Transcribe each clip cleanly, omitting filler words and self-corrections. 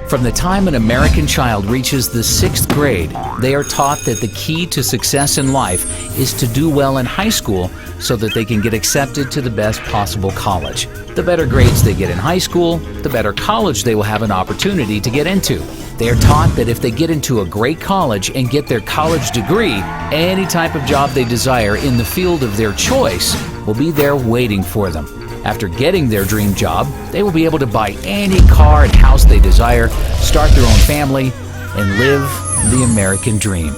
From the time an American child reaches the 6th grade, they are taught that the key to success in life is to do well in high school so that they can get accepted to the best possible college. The better grades they get in high school, the better college they will have an opportunity to get into. They are taught that if they get into a great college and get their college degree, any type of job they desire in the field of their choice will be there waiting for them. After getting their dream job, they will be able to buy any car and house they desire, start their own family, and live the American dream.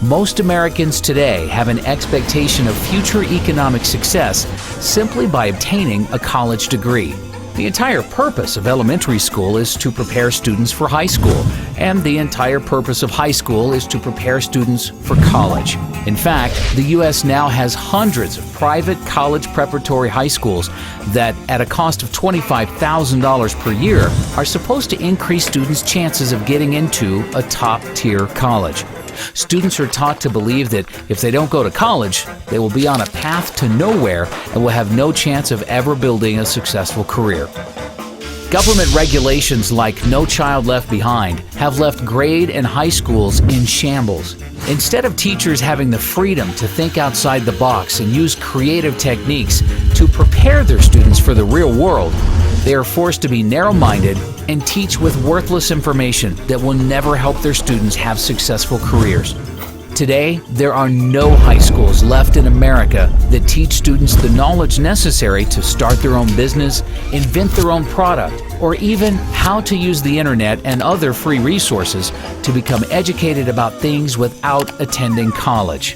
Most Americans today have an expectation of future economic success simply by obtaining a college degree. The entire purpose of elementary school is to prepare students for high school, and the entire purpose of high school is to prepare students for college. In fact, the U.S. now has hundreds of private college preparatory high schools that, at a cost of $25,000 per year, are supposed to increase students' chances of getting into a top-tier college. Students are taught to believe that if they don't go to college, they will be on a path to nowhere and will have no chance of ever building a successful career. Government regulations like No Child Left Behind have left grade and high schools in shambles. Instead of teachers having the freedom to think outside the box and use creative techniques to prepare their students for the real world, they are forced to be narrow-minded and teach with worthless information that will never help their students have successful careers. Today, there are no high schools left in America that teach students the knowledge necessary to start their own business, invent their own product, or even how to use the internet and other free resources to become educated about things without attending college.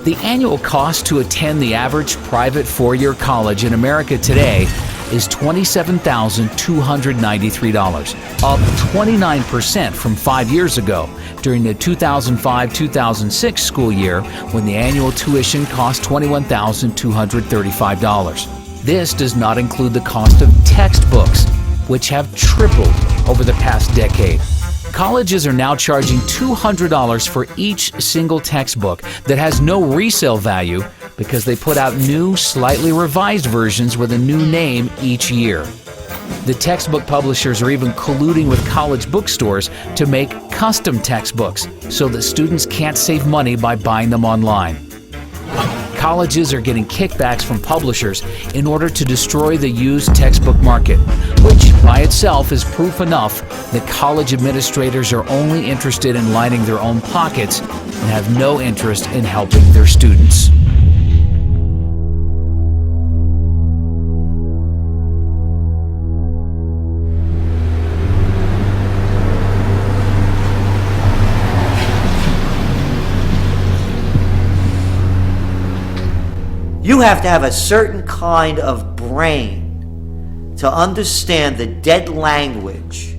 The annual cost to attend the average private four-year college in America today is $27,293, up 29% from 5 years ago, during the 2005-2006 school year when the annual tuition cost $21,235. This does not include the cost of textbooks, which have tripled over the past decade. Colleges are now charging $200 for each single textbook that has no resale value because they put out new, slightly revised versions with a new name each year. The textbook publishers are even colluding with college bookstores to make custom textbooks so that students can't save money by buying them online. Colleges are getting kickbacks from publishers in order to destroy the used textbook market, which by itself is proof enough that college administrators are only interested in lining their own pockets and have no interest in helping their students. You have to have a certain kind of brain to understand the dead language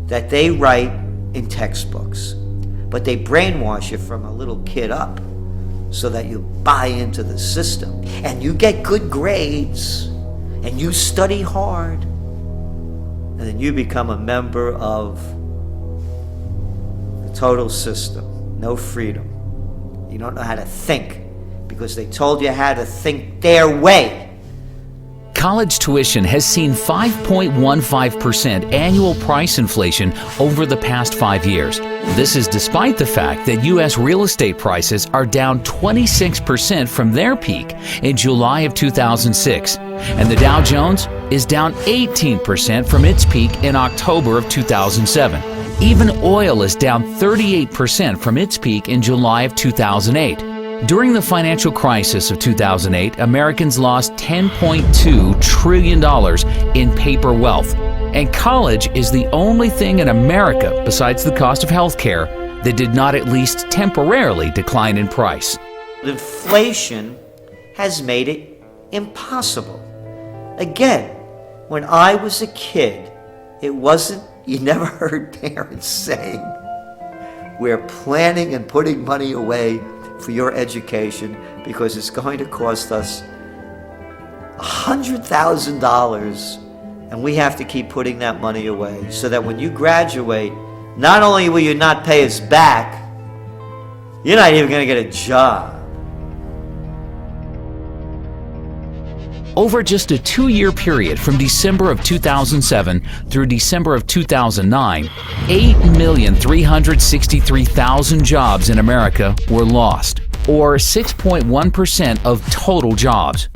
that they write in textbooks. But they brainwash you from a little kid up so that you buy into the system and you get good grades and you study hard and then you become a member of the total system. No freedom. You don't know how to think, because they told you how to think their way. College tuition has seen 5.15% annual price inflation over the past 5 years. This is despite the fact that U.S. real estate prices are down 26% from their peak in July of 2006, and the Dow Jones is down 18% from its peak in October of 2007. Even oil is down 38% from its peak in July of 2008. During the financial crisis of 2008, Americans lost $10.2 trillion in paper wealth, and college is the only thing in America, besides the cost of health care, that did not at least temporarily decline in price. Inflation has made it impossible. Again, when I was a kid, you never heard parents saying, we're planning and putting money away for your education because it's going to cost us $100,000 and we have to keep putting that money away so that when you graduate, not only will you not pay us back, you're not even going to get a job. Over just a 2-year period from December of 2007 through December of 2009, 8,363,000 jobs in America were lost, or 6.1% of total jobs.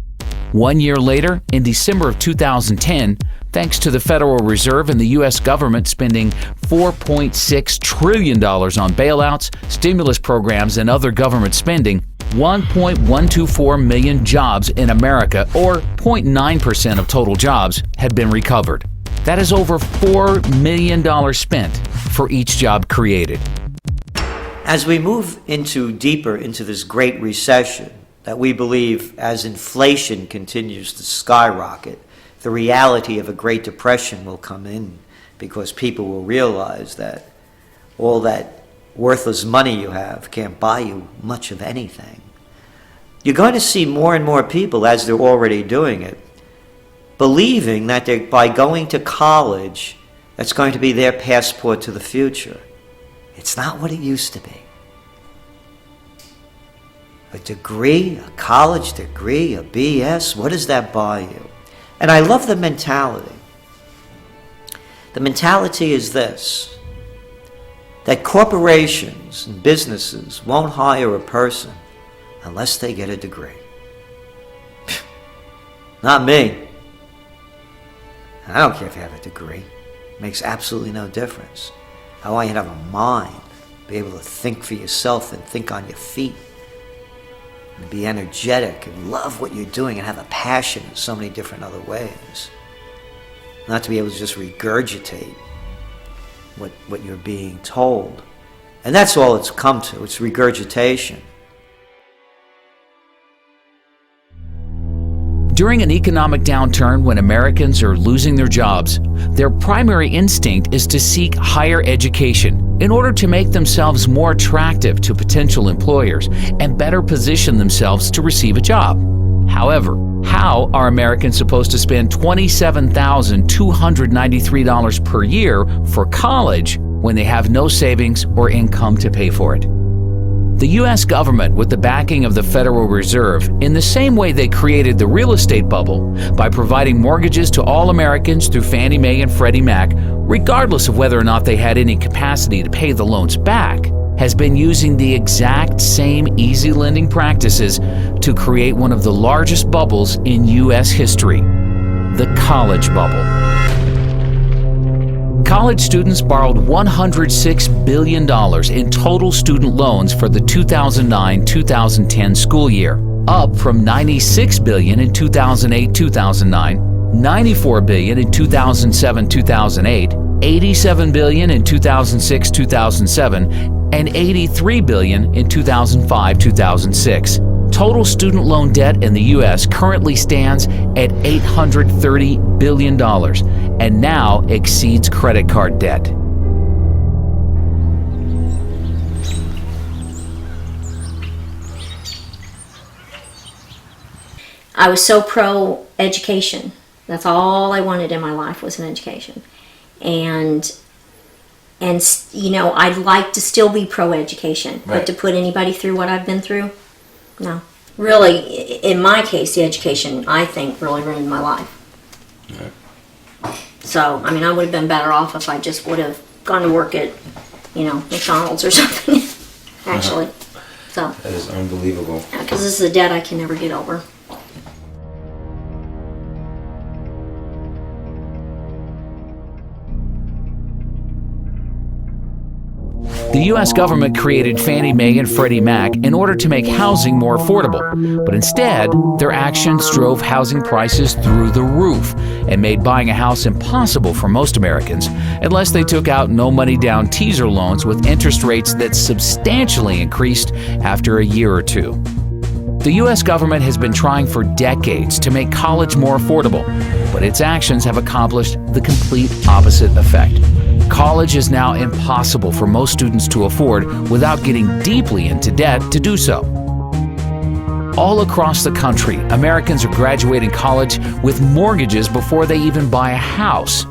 1 year later, in December of 2010, thanks to the Federal Reserve and the U.S. government spending $4.6 trillion on bailouts, stimulus programs, and other government spending, 1.124 million jobs in America, or 0.9% of total jobs, had been recovered. That is over $4 million spent for each job created. As we move deeper into this Great Recession, that we believe as inflation continues to skyrocket, the reality of a Great Depression will come in, because people will realize that all that worthless money you have can't buy you much of anything. You're going to see more and more people, as they're already doing it, believing that by going to college, that's going to be their passport to the future. It's not what it used to be. A degree, a college degree, a BS, what does that buy you? And I love the mentality. The mentality is this, that corporations and businesses won't hire a person unless they get a degree. Not me. I don't care if you have a degree. It makes absolutely no difference. I want you to have a mind, be able to think for yourself and think on your feet, and be energetic and love what you're doing and have a passion in so many different other ways. Not to be able to just regurgitate what you're being told. And that's all it's come to. It's regurgitation. During an economic downturn when Americans are losing their jobs, their primary instinct is to seek higher education in order to make themselves more attractive to potential employers and better position themselves to receive a job. However, how are Americans supposed to spend $27,293 per year for college when they have no savings or income to pay for it? The U.S. government, with the backing of the Federal Reserve, in the same way they created the real estate bubble by providing mortgages to all Americans through Fannie Mae and Freddie Mac, regardless of whether or not they had any capacity to pay the loans back, has been using the exact same easy lending practices to create one of the largest bubbles in U.S. history, the college bubble. College students borrowed $106 billion in total student loans for the 2009-2010 school year, up from $96 billion in 2008-2009, $94 billion in 2007-2008, $87 billion in 2006-2007, and $83 billion in 2005-2006. Total student loan debt in the U.S. currently stands at $830 billion and now exceeds credit card debt. I was so pro-education. That's all I wanted in my life was an education. And you know, I'd like to still be pro-education, Right. but to put anybody through what I've been through, no. Really, in my case, the education, I think, really ruined my life. Right. So, I mean, I would have been better off if I just would have gone to work at, you know, McDonald's or something, actually. So, That is unbelievable. because this is a debt I can never get over. The U.S. government created Fannie Mae and Freddie Mac in order to make housing more affordable, but instead, their actions drove housing prices through the roof and made buying a house impossible for most Americans unless they took out no-money down teaser loans with interest rates that substantially increased after a year or two. The U.S. government has been trying for decades to make college more affordable, but its actions have accomplished the complete opposite effect. College is now impossible for most students to afford without getting deeply into debt to do so. All across the country, Americans are graduating college with mortgages before they even buy a house.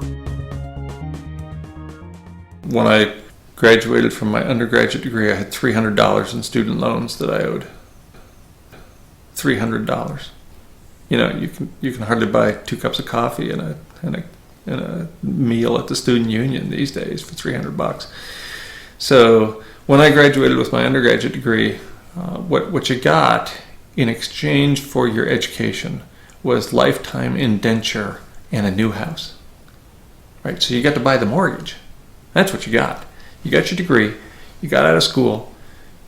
When I graduated from my undergraduate degree, I had $300 in student loans that I owed. $300. you can hardly buy 2 cups of coffee and a meal at the student union these days for $300. So when I graduated with my undergraduate degree, what you got in exchange for your education was lifetime indenture and a new house. Right? So you got to buy the mortgage. That's what you got. You got your degree, you got out of school,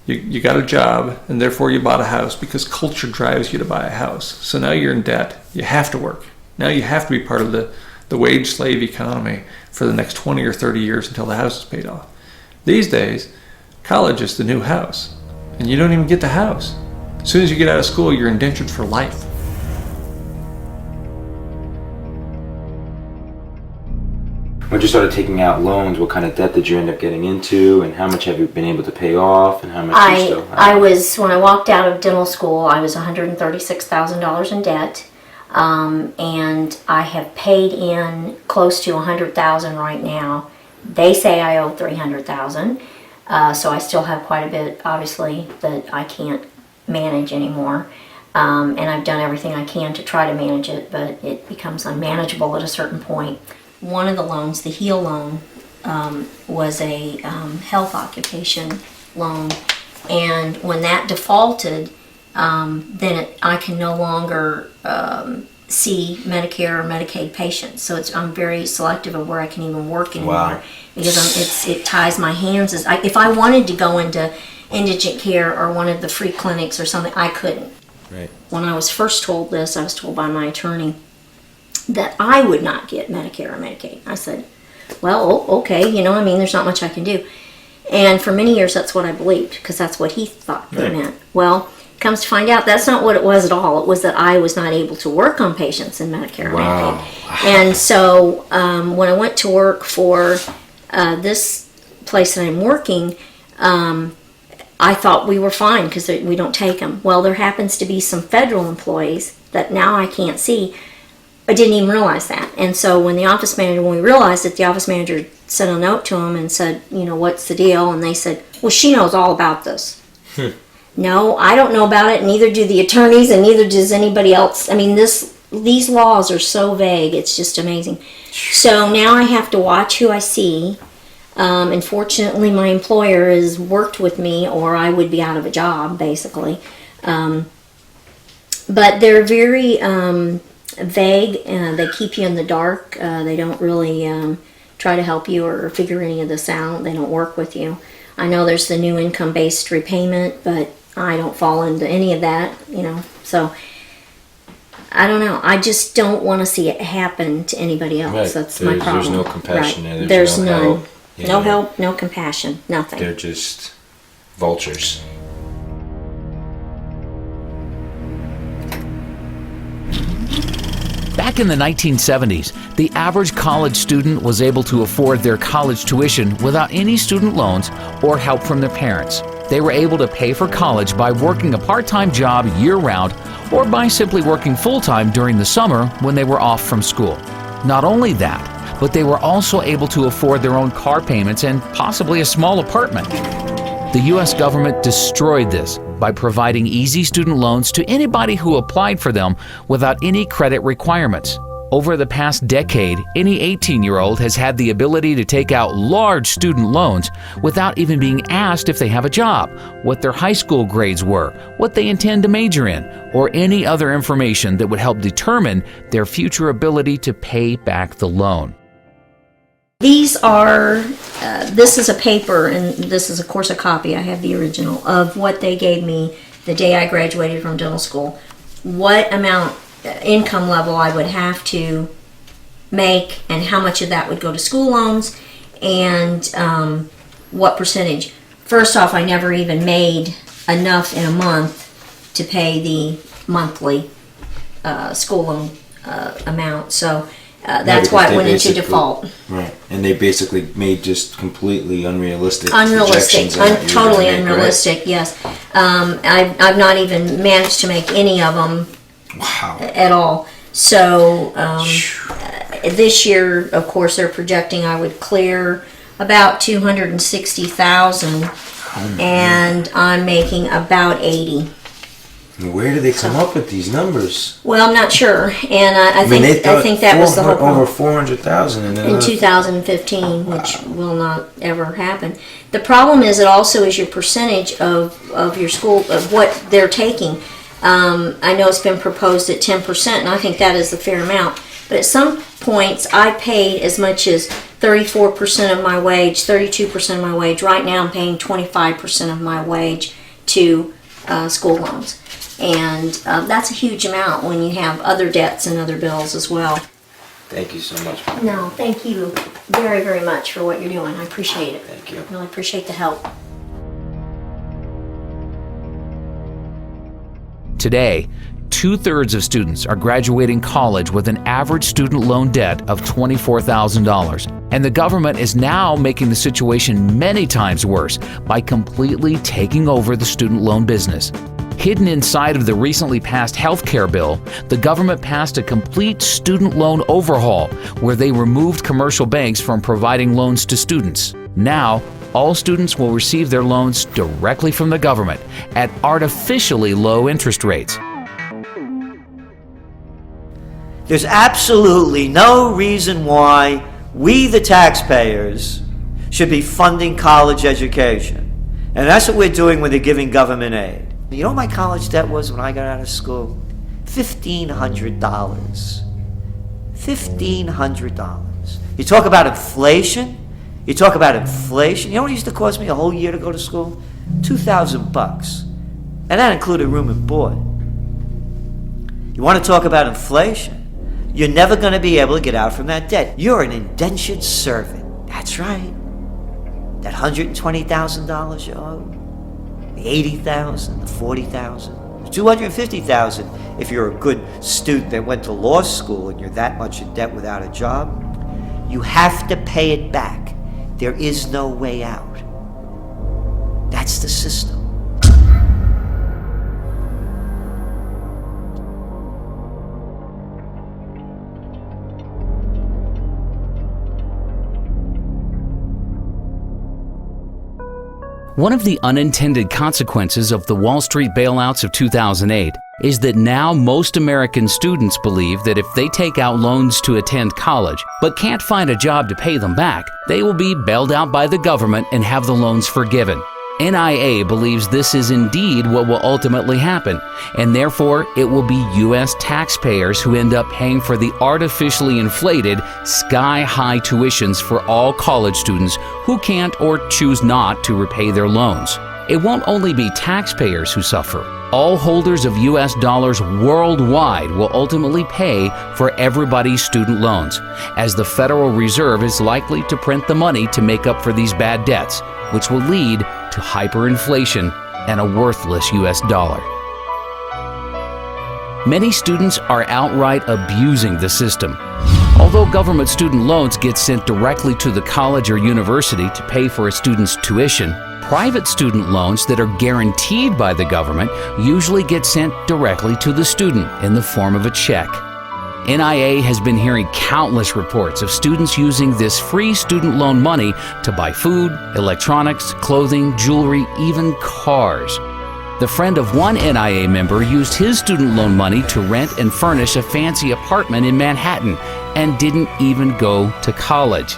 you got a job, and therefore you bought a house because culture drives you to buy a house. So now you're in debt. You have to work. Now you have to be part of the wage slave economy for the next 20 or 30 years until the house is paid off. These days, college is the new house, and you don't even get the house. As soon as you get out of school, you're indentured for life. When you started taking out loans, what kind of debt did you end up getting into, and how much have you been able to pay off, and how much do you still have? When I walked out of dental school, I was $136,000 in debt, and I have paid in close to $100,000 right now. They say I owe $300,000, so I still have quite a bit, obviously, that I can't manage anymore. And I've done everything I can to try to manage it, but it becomes unmanageable at a certain point. One of the loans, the HEAL loan, was a health occupation loan, and when that defaulted, then I can no longer see Medicare or Medicaid patients. So I'm very selective of where I can even work anymore. Wow. Because it ties my hands. If I wanted to go into indigent care or one of the free clinics or something, I couldn't. Right. When I was first told this, I was told by my attorney that I would not get Medicare or Medicaid. I said, well, okay, there's not much I can do. And for many years, that's what I believed, because that's what he thought they meant. Well, comes to find out, that's not what it was at all. It was that I was not able to work on patients in Medicare or Medicaid. And so when I went to work for this place that I'm working, I thought we were fine because we don't take them. Well, there happens to be some federal employees that now I can't see. I didn't even realize that. And so when we realized it, the office manager sent a note to them and said, what's the deal? And they said, well, she knows all about this. No, I don't know about it, neither do the attorneys, and neither does anybody else. I mean, these laws are so vague, it's just amazing. So now I have to watch who I see. And fortunately, my employer has worked with me, or I would be out of a job, basically. But they're very vague, and they keep you in the dark. They don't really try to help you or figure any of this out. They don't work with you. I know there's the new income-based repayment, but I don't fall into any of that, So I don't know. I just don't want to see it happen to anybody else. Right. That's my problem. There's no compassion there. There's no none. help. No help, no compassion, nothing. They're just vultures. Back in the 1970s, the average college student was able to afford their college tuition without any student loans or help from their parents. They were able to pay for college by working a part-time job year-round or by simply working full-time during the summer when they were off from school. Not only that, but they were also able to afford their own car payments and possibly a small apartment. The U.S. government destroyed this by providing easy student loans to anybody who applied for them without any credit requirements. Over the past decade, any 18-year-old has had the ability to take out large student loans without even being asked if they have a job, what their high school grades were, what they intend to major in, or any other information that would help determine their future ability to pay back the loan. These are, this is a paper, and this is of course a copy, I have the original, of what they gave me the day I graduated from dental school. What amount, income level I would have to make, and how much of that would go to school loans, and what percentage. First off, I never even made enough in a month to pay the monthly school loan amount, so that's why it went into default. Right, and they basically made just completely unrealistic projections. Totally unrealistic, right? Yes. I've not even managed to make any of them. Wow. At all. So this year, of course, they're projecting I would clear about $260,000, and I'm making about $80,000. Where do they come up with these numbers? Well, I'm not sure, and I think that was the whole problem. Over 400,000 in 2015, which will not ever happen. The problem is, it also is your percentage of your school, of what they're taking. I know it's been proposed at 10%, and I think that is the fair amount. But at some points, I paid as much as 34% of my wage, 32% of my wage. Right now, I'm paying 25% of my wage to school loans. And that's a huge amount when you have other debts and other bills as well. Thank you so much. No, thank you very, very much for what you're doing. I appreciate it. Thank you. Really appreciate the help. Today, 2/3 of students are graduating college with an average student loan debt of $24,000. And the government is now making the situation many times worse by completely taking over the student loan business. Hidden inside of the recently passed health care bill, the government passed a complete student loan overhaul where they removed commercial banks from providing loans to students. Now, all students will receive their loans directly from the government at artificially low interest rates. There's absolutely no reason why we, the taxpayers, should be funding college education. And that's what we're doing when they're giving government aid. You know what my college debt was when I got out of school? $1,500. $1,500. You talk about inflation? You talk about inflation? You know what it used to cost me a whole year to go to school? $2,000. And that included room and board. You want to talk about inflation? You're never going to be able to get out from that debt. You're an indentured servant. That's right. That $120,000 you owe, the $80,000, the $40,000, the $250,000 if you're a good student that went to law school and you're that much in debt without a job, you have to pay it back. There is no way out. That's the system. One of the unintended consequences of the Wall Street bailouts of 2008 is that now most American students believe that if they take out loans to attend college but can't find a job to pay them back, they will be bailed out by the government and have the loans forgiven. NIA believes this is indeed what will ultimately happen, and therefore it will be U.S. taxpayers who end up paying for the artificially inflated, sky-high tuitions for all college students who can't or choose not to repay their loans. It won't only be taxpayers who suffer. All holders of U.S. dollars worldwide will ultimately pay for everybody's student loans, as the Federal Reserve is likely to print the money to make up for these bad debts, which will lead to hyperinflation and a worthless U.S. dollar. Many students are outright abusing the system. Although government student loans get sent directly to the college or university to pay for a student's tuition, private student loans that are guaranteed by the government usually get sent directly to the student in the form of a check. NIA has been hearing countless reports of students using this free student loan money to buy food, electronics, clothing, jewelry, even cars. The friend of one NIA member used his student loan money to rent and furnish a fancy apartment in Manhattan and didn't even go to college.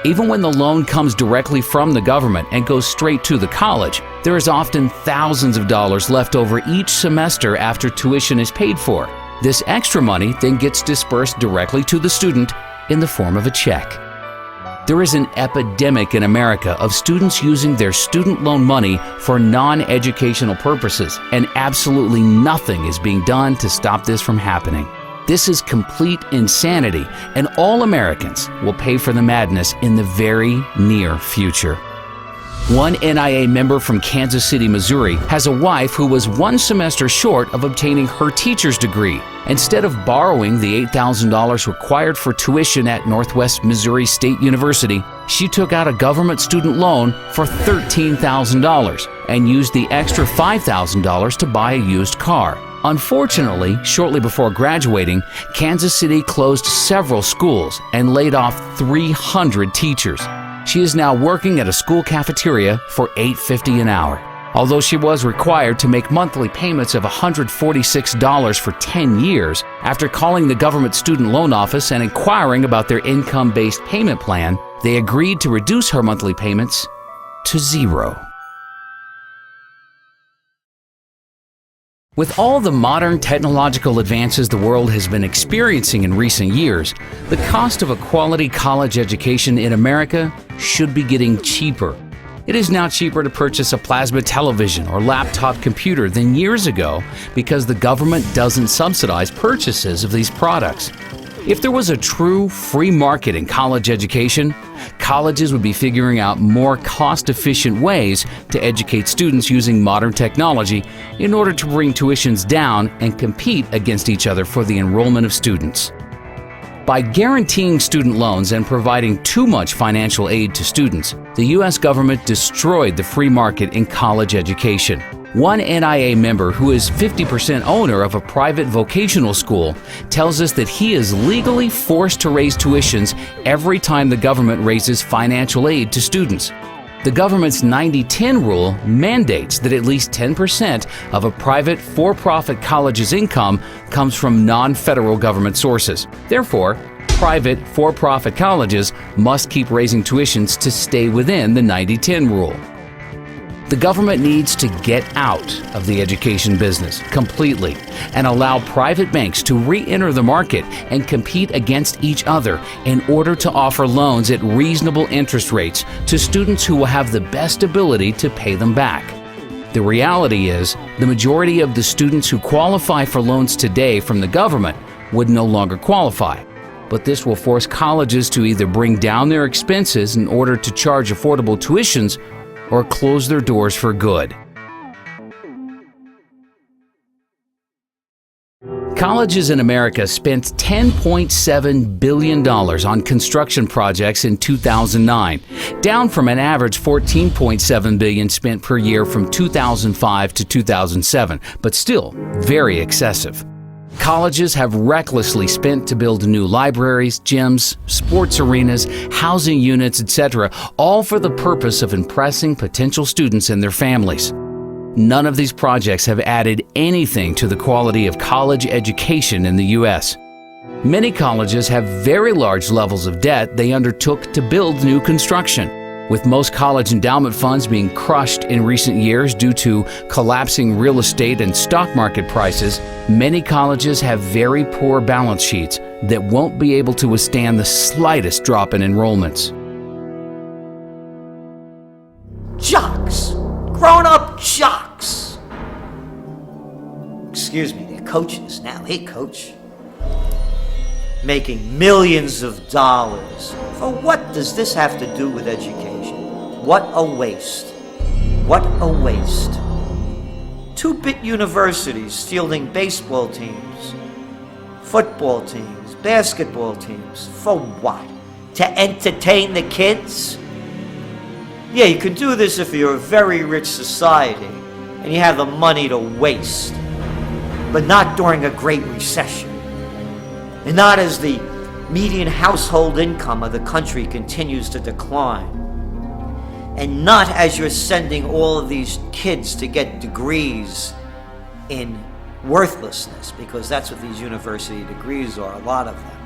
Even when the loan comes directly from the government and goes straight to the college, there is often thousands of dollars left over each semester after tuition is paid for. This extra money then gets dispersed directly to the student in the form of a check. There is an epidemic in America of students using their student loan money for non-educational purposes, and absolutely nothing is being done to stop this from happening. This is complete insanity, and all Americans will pay for the madness in the very near future. One NIA member from Kansas City, Missouri, has a wife who was one semester short of obtaining her teacher's degree. Instead of borrowing the $8,000 required for tuition at Northwest Missouri State University, she took out a government student loan for $13,000 and used the extra $5,000 to buy a used car. Unfortunately, shortly before graduating, Kansas City closed several schools and laid off 300 teachers. She is now working at a school cafeteria for $8.50 an hour. Although she was required to make monthly payments of $146 for 10 years, after calling the government student loan office and inquiring about their income-based payment plan, they agreed to reduce her monthly payments to zero. With all the modern technological advances the world has been experiencing in recent years, the cost of a quality college education in America should be getting cheaper. It is now cheaper to purchase a plasma television or laptop computer than years ago because the government doesn't subsidize purchases of these products. If there was a true free market in college education, colleges would be figuring out more cost-efficient ways to educate students using modern technology in order to bring tuitions down and compete against each other for the enrollment of students. By guaranteeing student loans and providing too much financial aid to students, the U.S. government destroyed the free market in college education. One NIA member who is 50% owner of a private vocational school tells us that he is legally forced to raise tuitions every time the government raises financial aid to students. The government's 90-10 rule mandates that at least 10% of a private for-profit college's income comes from non-federal government sources. Therefore, private for-profit colleges must keep raising tuitions to stay within the 90-10 rule. The government needs to get out of the education business completely and allow private banks to re-enter the market and compete against each other in order to offer loans at reasonable interest rates to students who will have the best ability to pay them back. The reality is, the majority of the students who qualify for loans today from the government would no longer qualify. But this will force colleges to either bring down their expenses in order to charge affordable tuitions or close their doors for good. Colleges in America spent $10.7 billion on construction projects in 2009, down from an average $14.7 billion spent per year from 2005 to 2007, but still very excessive. Colleges have recklessly spent to build new libraries, gyms, sports arenas, housing units, etc., all for the purpose of impressing potential students and their families. None of these projects have added anything to the quality of college education in the U.S. Many colleges have very large levels of debt they undertook to build new construction. With most college endowment funds being crushed in recent years due to collapsing real estate and stock market prices, many colleges have very poor balance sheets that won't be able to withstand the slightest drop in enrollments. Jocks! Grown-up jocks! Excuse me, they're coaches now. Hey, coach. Making millions of dollars. For what does this have to do with education? What a waste. What a waste. 2-bit universities fielding baseball teams, football teams, basketball teams. For what? To entertain the kids? Yeah, you could do this if you're a very rich society and you have the money to waste. But not during a great recession. And not as the median household income of the country continues to decline. And not as you're sending all of these kids to get degrees in worthlessness, because that's what these university degrees are, a lot of them.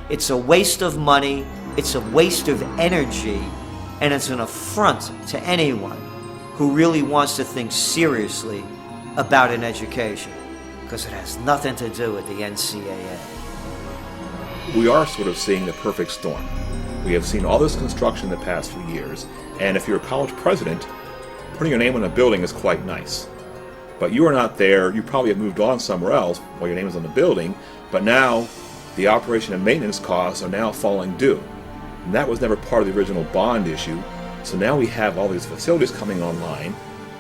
It's a waste of money, it's a waste of energy, and it's an affront to anyone who really wants to think seriously about an education, because it has nothing to do with the NCAA. We are sort of seeing the perfect storm. We have seen all this construction in the past few years, and if you're a college president, putting your name on a building is quite nice. But you are not there, you probably have moved on somewhere else while your name is on the building, but now the operation and maintenance costs are now falling due. And that was never part of the original bond issue, so now we have all these facilities coming online.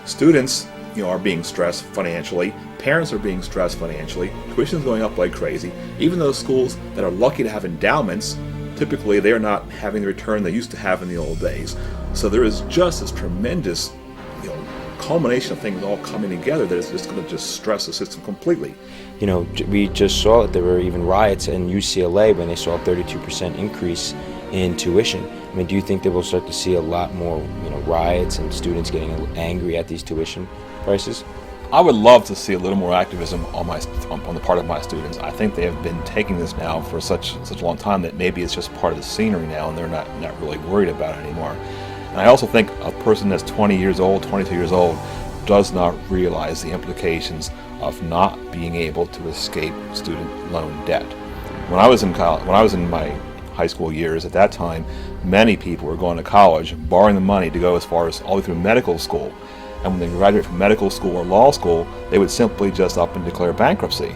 Students, are being stressed financially, parents are being stressed financially, tuition is going up like crazy. Even those schools that are lucky to have endowments, typically they're not having the return they used to have in the old days. So there is just this tremendous culmination of things all coming together that is just going to just stress the system completely. We just saw that there were even riots in UCLA when they saw a 32% increase in tuition. I mean, do you think that we'll start to see a lot more, riots and students getting angry at these tuition prices? I would love to see a little more activism on the part of my students. I think they have been taking this now for such a long time that maybe it's just part of the scenery now, and they're not really worried about it anymore. And I also think a person that's 20 years old, 22 years old, does not realize the implications of not being able to escape student loan debt. When I was in my high school years, at that time, many people were going to college, borrowing the money to go as far as all the way through medical school. And when they graduate from medical school or law school, they would simply just up and declare bankruptcy.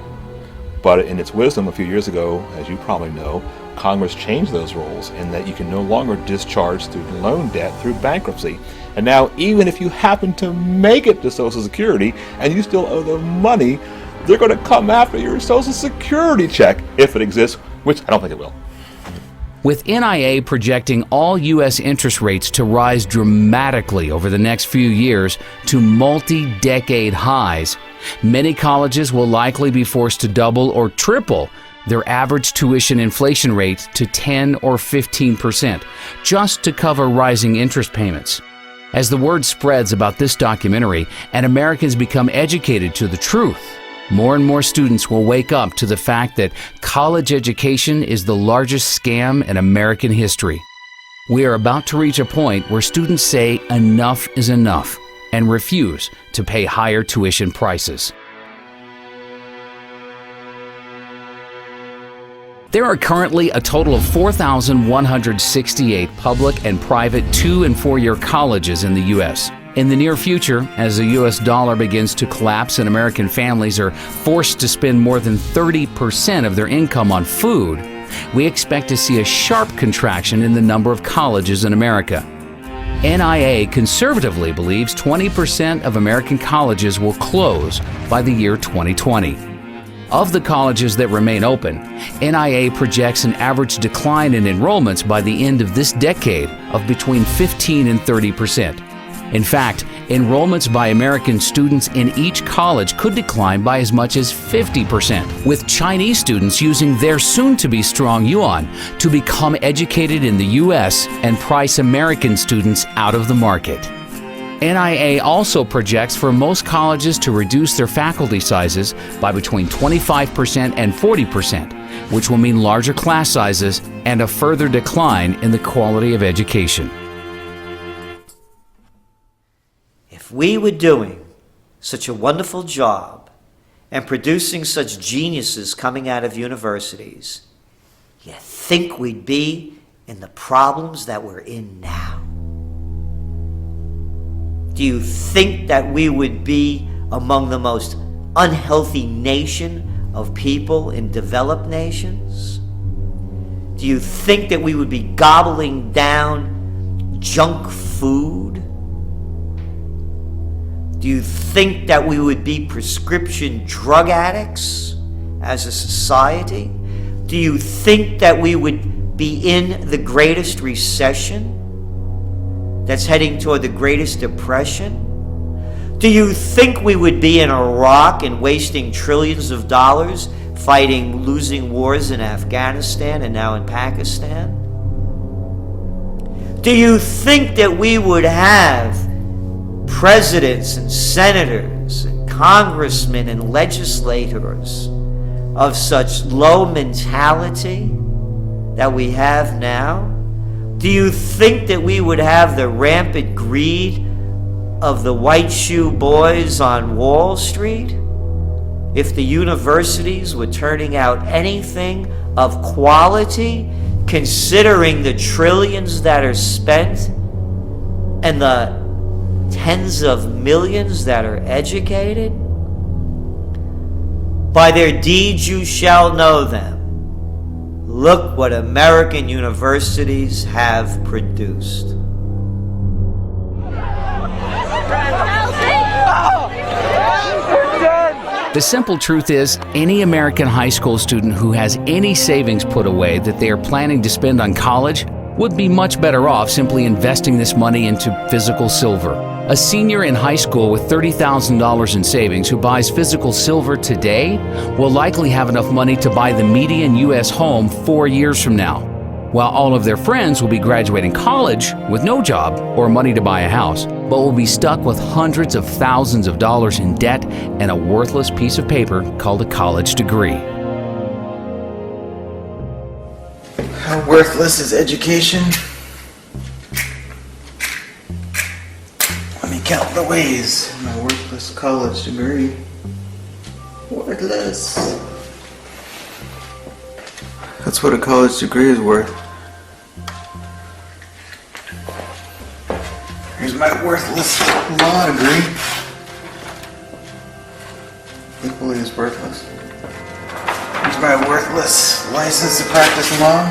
But in its wisdom a few years ago, as you probably know, Congress changed those rules in that you can no longer discharge student loan debt through bankruptcy. And now, even if you happen to make it to Social Security and you still owe them money, they're going to come after your Social Security check, if it exists, which I don't think it will. With NIA projecting all U.S. interest rates to rise dramatically over the next few years to multi-decade highs, many colleges will likely be forced to double or triple their average tuition inflation rate to 10 or 15%, just to cover rising interest payments. As the word spreads about this documentary and Americans become educated to the truth, more and more students will wake up to the fact that college education is the largest scam in American history. We are about to reach a point where students say enough is enough and refuse to pay higher tuition prices. There are currently a total of 4,168 public and private 2- and 4-year colleges in the U.S. In the near future, as the U.S. dollar begins to collapse and American families are forced to spend more than 30% of their income on food, we expect to see a sharp contraction in the number of colleges in America. NIA conservatively believes 20% of American colleges will close by the year 2020. Of the colleges that remain open, NIA projects an average decline in enrollments by the end of this decade of between 15 and 30%. In fact, enrollments by American students in each college could decline by as much as 50%, with Chinese students using their soon-to-be strong yuan to become educated in the U.S. and price American students out of the market. NIA also projects for most colleges to reduce their faculty sizes by between 25% and 40%, which will mean larger class sizes and a further decline in the quality of education. If we were doing such a wonderful job and producing such geniuses coming out of universities, you think we'd be in the problems that we're in now? Do you think that we would be among the most unhealthy nation of people in developed nations? Do you think that we would be gobbling down junk food? Do you think that we would be prescription drug addicts as a society? Do you think that we would be in the greatest recession that's heading toward the greatest depression? Do you think we would be in Iraq and wasting trillions of dollars fighting losing wars in Afghanistan and now in Pakistan? Do you think that we would have presidents and senators and congressmen and legislators of such low mentality that we have now? Do you think that we would have the rampant greed of the white shoe boys on Wall Street if the universities were turning out anything of quality, considering the trillions that are spent and the tens of millions that are educated? By their deeds you shall know them. Look what American universities have produced. The simple truth is, any American high school student who has any savings put away that they are planning to spend on college would be much better off simply investing this money into physical silver. A senior in high school with $30,000 in savings who buys physical silver today will likely have enough money to buy the median U.S. home 4 years from now. while all of their friends will be graduating college with no job or money to buy a house, but will be stuck with hundreds of thousands of dollars in debt and a worthless piece of paper called a college degree. How worthless is education? Let me count the ways. My worthless college degree. Worthless. That's what a college degree is worth. Here's my worthless law degree. Equally as worthless. Here's my worthless license to practice law.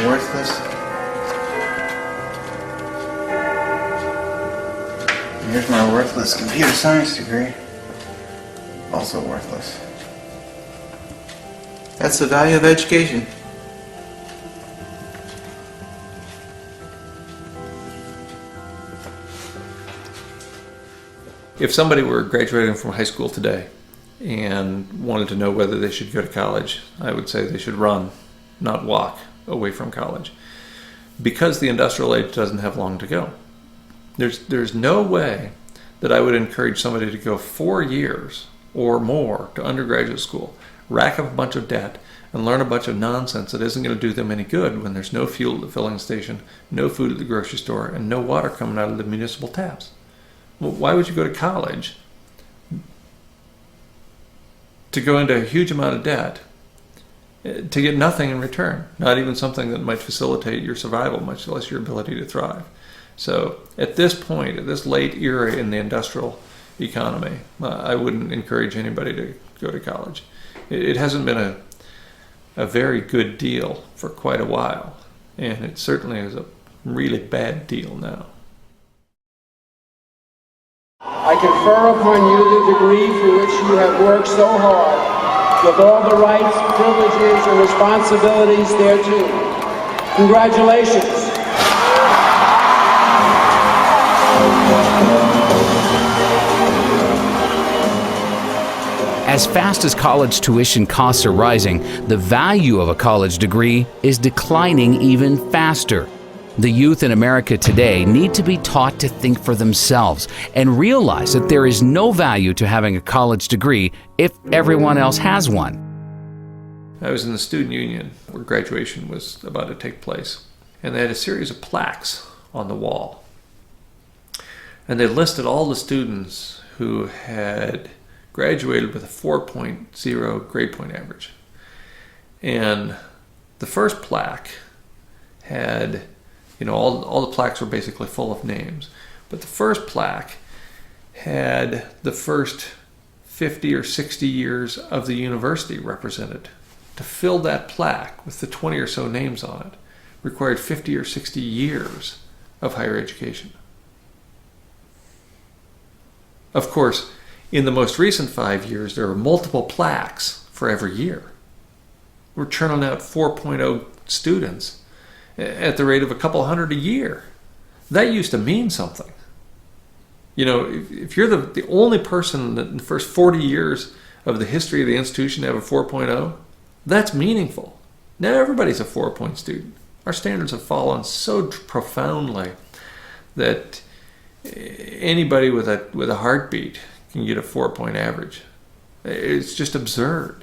Worthless. And here's my worthless computer science degree. Also worthless. That's the value of education. If somebody were graduating from high school today and wanted to know whether they should go to college, I would say they should run, not walk away from college, because the industrial age doesn't have long to go. There's no way that I would encourage somebody to go 4 years or more to undergraduate school, rack up a bunch of debt, and learn a bunch of nonsense that isn't going to do them any good when there's no fuel at the filling station, no food at the grocery store, and no water coming out of the municipal taps. Well, why would you go to college to go into a huge amount of debt to get nothing in return, not even something that might facilitate your survival, much less your ability to thrive? So at this point, at this late era in the industrial economy, I wouldn't encourage anybody to go to college. It hasn't been a very good deal for quite a while, and it certainly is a really bad deal now. I confer upon you the degree for which you have worked so hard, with all the rights, privileges, and responsibilities thereto. Congratulations. As fast as college tuition costs are rising, the value of a college degree is declining even faster. The youth in America today need to be taught to think for themselves and realize that there is no value to having a college degree if everyone else has one. I was in the student union where graduation was about to take place, and they had a series of plaques on the wall. And they listed all the students who had graduated with a 4.0 grade point average. And the first plaque had, all the plaques were basically full of names. But the first plaque had the first 50 or 60 years of the university represented. To fill that plaque with the 20 or so names on it required 50 or 60 years of higher education. Of course, in the most recent 5 years, there were multiple plaques for every year. We're churning out 4.0 students at the rate of a couple hundred a year. That used to mean something. If you're the only person that in the first 40 years of the history of the institution to have a 4.0, that's meaningful. Now everybody's a 4-point student. Our standards have fallen so profoundly that anybody with a heartbeat can get a 4-point average. It's just absurd.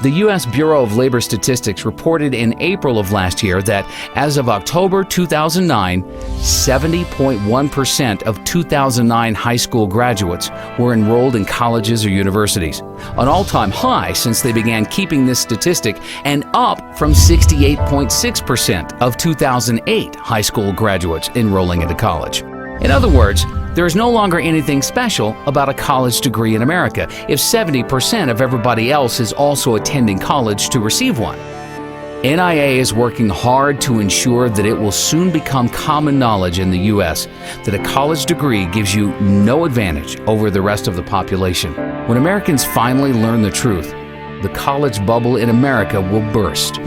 The U.S. Bureau of Labor Statistics reported in April of last year that as of October 2009, 70.1% of 2009 high school graduates were enrolled in colleges or universities, an all-time high since they began keeping this statistic, and up from 68.6% of 2008 high school graduates enrolling into college. In other words, there is no longer anything special about a college degree in America if 70% of everybody else is also attending college to receive one. NIA is working hard to ensure that it will soon become common knowledge in the U.S. that a college degree gives you no advantage over the rest of the population. When Americans finally learn the truth, the college bubble in America will burst.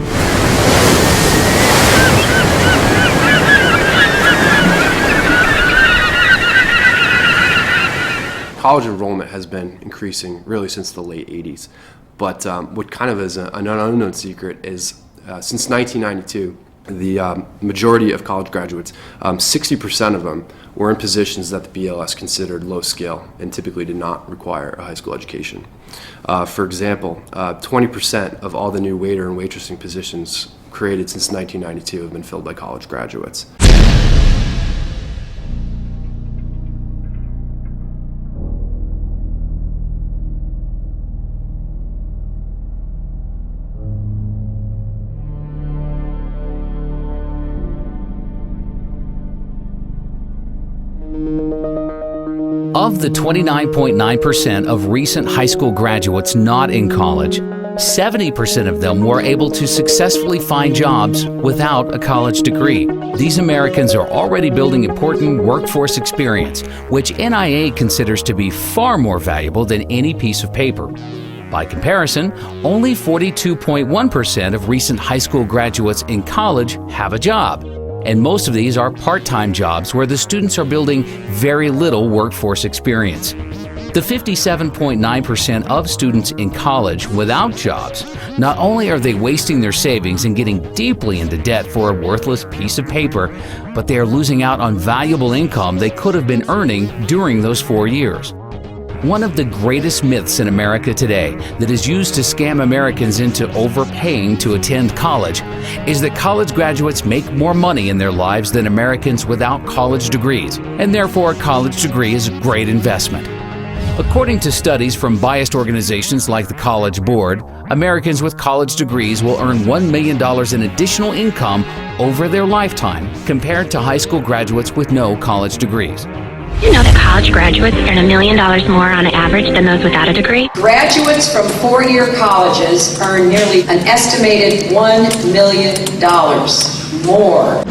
College enrollment has been increasing really since the late 80s. But what kind of is an unknown secret is since 1992, the majority of college graduates, 60% of them were in positions that the BLS considered low skill and typically did not require a high school education. For example, 20% of all the new waiter and waitressing positions created since 1992 have been filled by college graduates. Of the 29.9% of recent high school graduates not in college, 70% of them were able to successfully find jobs without a college degree. These Americans are already building important workforce experience, which NIA considers to be far more valuable than any piece of paper. By comparison, only 42.1% of recent high school graduates in college have a job. And most of these are part-time jobs where the students are building very little workforce experience. The 57.9% of students in college without jobs, not only are they wasting their savings and getting deeply into debt for a worthless piece of paper, but they are losing out on valuable income they could have been earning during those 4 years. One of the greatest myths in America today that is used to scam Americans into overpaying to attend college is that college graduates make more money in their lives than Americans without college degrees, and therefore a college degree is a great investment. According to studies from biased organizations like the College Board, Americans with college degrees will earn $1 million in additional income over their lifetime compared to high school graduates with no college degrees. You know that college graduates earn $1 million more on average than those without a degree? Graduates from four-year colleges earn nearly an estimated $1 million more.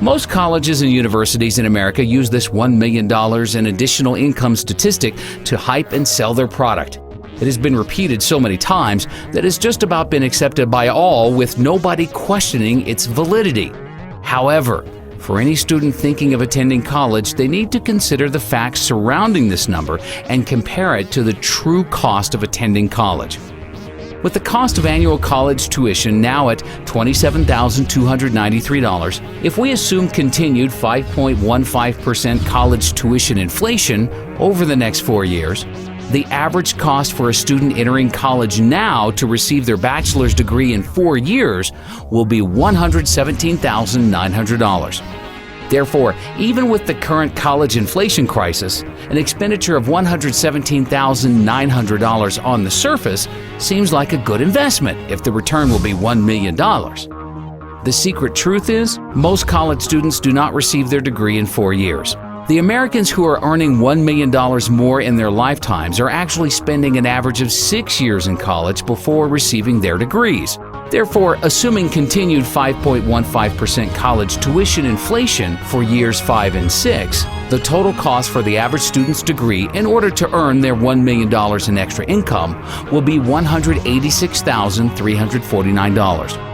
Most colleges and universities in America use this $1 million in additional income statistic to hype and sell their product. It has been repeated so many times that it's just about been accepted by all with nobody questioning its validity. However, for any student thinking of attending college, they need to consider the facts surrounding this number and compare it to the true cost of attending college. With the cost of annual college tuition now at $27,293, if we assume continued 5.15% college tuition inflation over the next 4 years, the average cost for a student entering college now to receive their bachelor's degree in 4 years will be $117,900. Therefore, even with the current college inflation crisis, an expenditure of $117,900 on the surface seems like a good investment if the return will be $1 million. The secret truth is, most college students do not receive their degree in 4 years. The Americans who are earning $1 million more in their lifetimes are actually spending an average of 6 years in college before receiving their degrees. Therefore, assuming continued 5.15% college tuition inflation for years 5 and 6, the total cost for the average student's degree in order to earn their $1 million in extra income will be $186,349.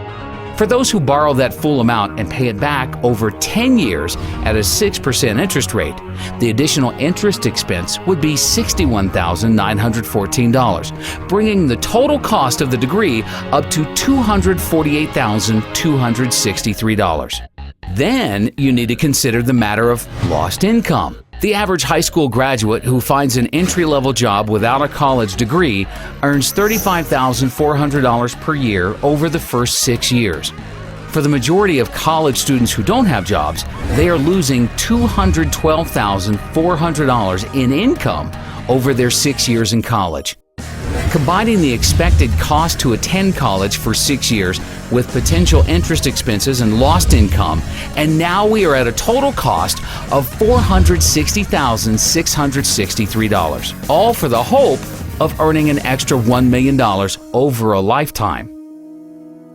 For those who borrow that full amount and pay it back over 10 years at a 6% interest rate, the additional interest expense would be $61,914, bringing the total cost of the degree up to $248,263. Then you need to consider the matter of lost income. The average high school graduate who finds an entry-level job without a college degree earns $35,400 per year over the first 6 years. For the majority of college students who don't have jobs, they are losing $212,400 in income over their 6 years in college. Combining the expected cost to attend college for 6 years with potential interest expenses and lost income, and now we are at a total cost of $460,663, all for the hope of earning an extra $1 million over a lifetime.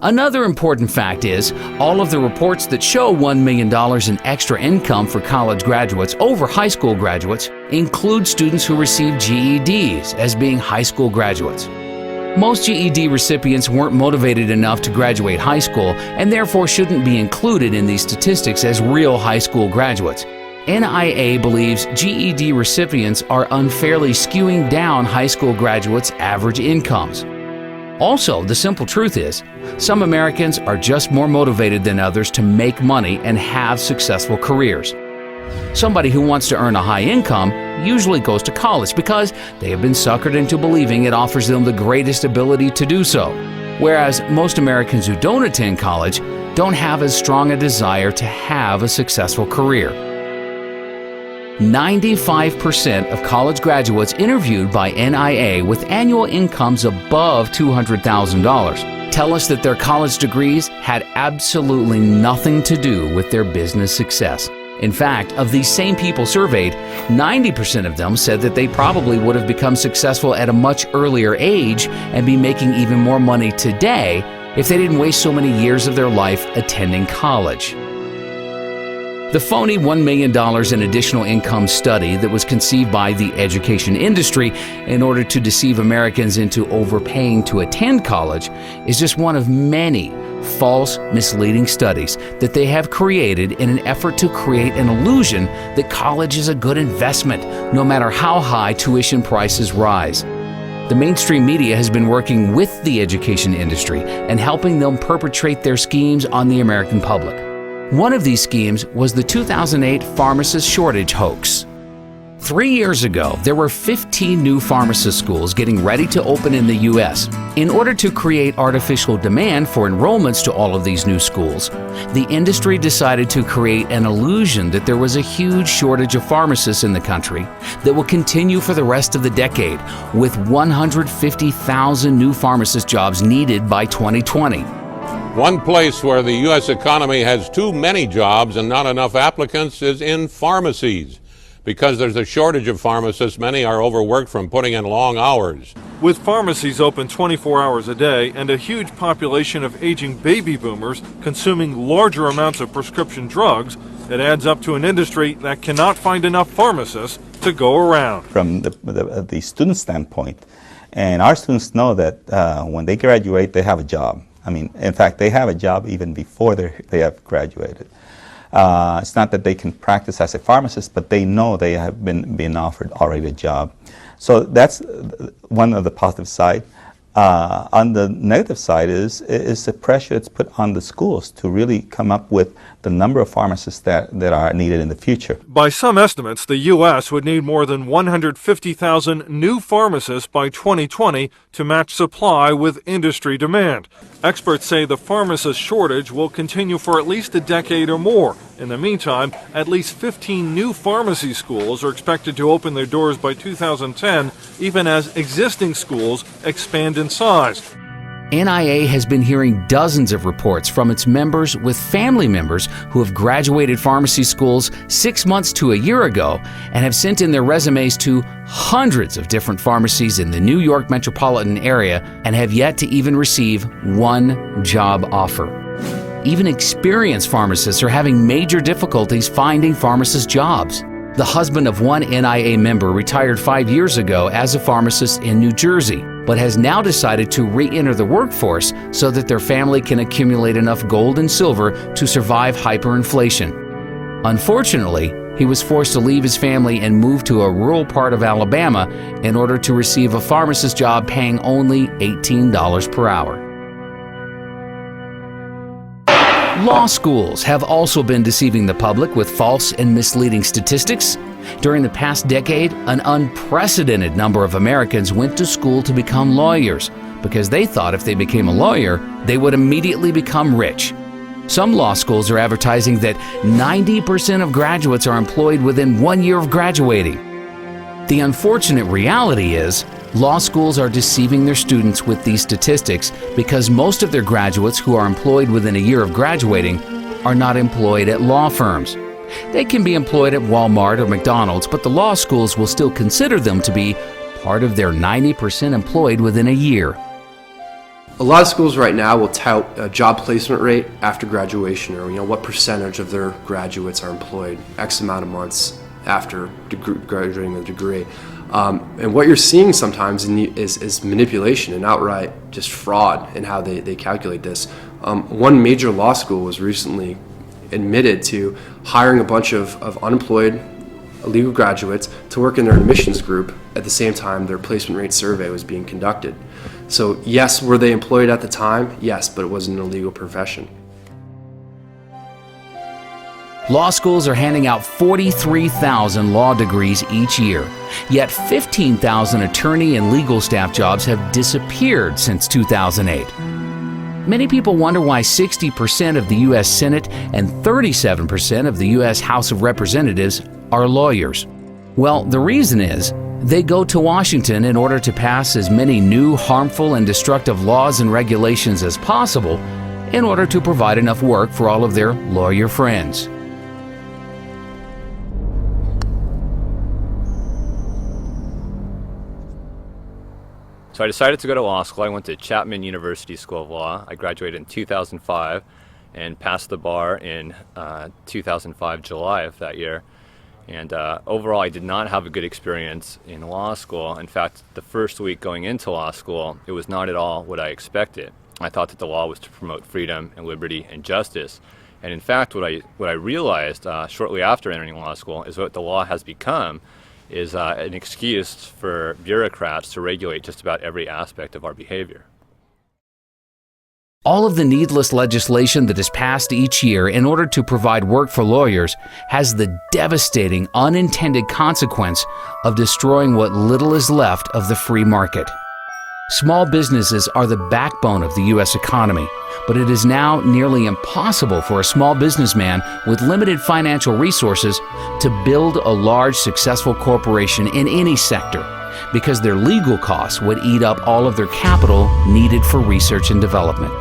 Another important fact is, all of the reports that show $1 million in extra income for college graduates over high school graduates include students who receive GEDs as being high school graduates. Most GED recipients weren't motivated enough to graduate high school and therefore shouldn't be included in these statistics as real high school graduates. NIA believes GED recipients are unfairly skewing down high school graduates' average incomes. Also, the simple truth is, some Americans are just more motivated than others to make money and have successful careers. Somebody who wants to earn a high income usually goes to college because they have been suckered into believing it offers them the greatest ability to do so. Whereas most Americans who don't attend college don't have as strong a desire to have a successful career. 95% of college graduates interviewed by NIA with annual incomes above $200,000 tell us that their college degrees had absolutely nothing to do with their business success. In fact, of these same people surveyed, 90% of them said that they probably would have become successful at a much earlier age and be making even more money today if they didn't waste so many years of their life attending college. The phony $1 million in additional income study that was conceived by the education industry in order to deceive Americans into overpaying to attend college is just one of many false, misleading studies that they have created in an effort to create an illusion that college is a good investment, no matter how high tuition prices rise. The mainstream media has been working with the education industry and helping them perpetrate their schemes on the American public. One of these schemes was the 2008 pharmacist shortage hoax. 3 years ago, there were 15 new pharmacist schools getting ready to open in the U.S. In order to create artificial demand for enrollments to all of these new schools, the industry decided to create an illusion that there was a huge shortage of pharmacists in the country that will continue for the rest of the decade, with 150,000 new pharmacist jobs needed by 2020. One place where the U.S. economy has too many jobs and not enough applicants is in pharmacies. Because there's a shortage of pharmacists, many are overworked from putting in long hours. With pharmacies open 24 hours a day and a huge population of aging baby boomers consuming larger amounts of prescription drugs, it adds up to an industry that cannot find enough pharmacists to go around. From the student standpoint, and our students know that when they graduate, they have a job. I mean, in fact, they have a job even before they have graduated. It's not that they can practice as a pharmacist, but they know they have been offered already a job. So that's one of the positive side. On the negative side is the pressure it's put on the schools to really come up with the number of pharmacists that are needed in the future. By some estimates, the U.S. would need more than 150,000 new pharmacists by 2020 to match supply with industry demand. Experts say the pharmacist shortage will continue for at least a decade or more. In the meantime, at least 15 new pharmacy schools are expected to open their doors by 2010, even as existing schools expand in size. NIA has been hearing dozens of reports from its members with family members who have graduated pharmacy schools 6 months to a year ago and have sent in their resumes to hundreds of different pharmacies in the New York metropolitan area and have yet to even receive one job offer. Even experienced pharmacists are having major difficulties finding pharmacist jobs. The husband of one NIA member retired 5 years ago as a pharmacist in New Jersey, but has now decided to re-enter the workforce so that their family can accumulate enough gold and silver to survive hyperinflation. Unfortunately, he was forced to leave his family and move to a rural part of Alabama in order to receive a pharmacist job paying only $18 per hour. Law schools have also been deceiving the public with false and misleading statistics. During the past decade, an unprecedented number of Americans went to school to become lawyers because they thought if they became a lawyer, they would immediately become rich. Some law schools are advertising that 90% of graduates are employed within 1 year of graduating. The unfortunate reality is, law schools are deceiving their students with these statistics because most of their graduates who are employed within a year of graduating are not employed at law firms. They can be employed at Walmart or McDonald's, but the law schools will still consider them to be part of their 90% employed within a year. A lot of schools right now will tout a job placement rate after graduation, or what percentage of their graduates are employed X amount of months after graduating with a degree. And what you're seeing sometimes is manipulation and outright just fraud in how they calculate this. One major law school was recently admitted to hiring a bunch of unemployed legal graduates to work in their admissions group at the same time their placement rate survey was being conducted. So yes, were they employed at the time? Yes, but it wasn't an illegal profession. Law schools are handing out 43,000 law degrees each year, yet 15,000 attorney and legal staff jobs have disappeared since 2008. Many people wonder why 60% of the U.S. Senate and 37% of the U.S. House of Representatives are lawyers. Well, the reason is they go to Washington in order to pass as many new, harmful, and destructive laws and regulations as possible in order to provide enough work for all of their lawyer friends. So I decided to go to law school. I went to Chapman University School of Law. I graduated in 2005 and passed the bar in 2005, July of that year. And overall, I did not have a good experience in law school. In fact, the first week going into law school, it was not at all what I expected. I thought that the law was to promote freedom and liberty and justice. And in fact, what I realized shortly after entering law school is what the law has become is an excuse for bureaucrats to regulate just about every aspect of our behavior. All of the needless legislation that is passed each year in order to provide work for lawyers has the devastating unintended consequence of destroying what little is left of the free market. Small businesses are the backbone of the U.S. economy, but it is now nearly impossible for a small businessman with limited financial resources to build a large, successful corporation in any sector because their legal costs would eat up all of their capital needed for research and development.